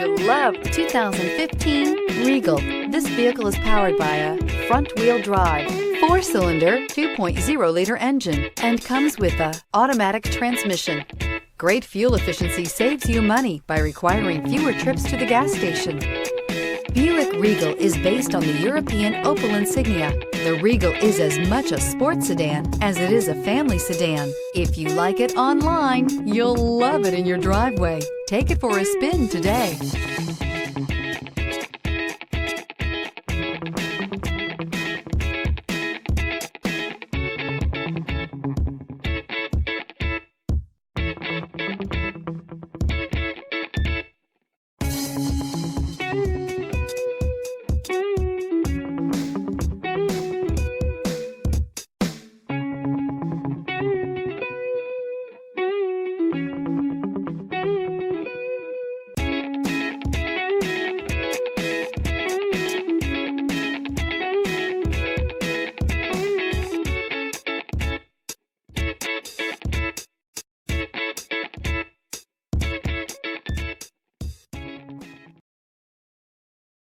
to love 2015 Regal. This vehicle is powered by a front-wheel drive, 4-cylinder, 2.0-liter engine, and comes with a automatic transmission. Great fuel efficiency saves you money by requiring fewer trips to the gas station. Buick Regal is based on the European Opel Insignia. The Regal is as much a sports sedan as it is a family sedan. If you like it online, you'll love it in your driveway. Take it for a spin today.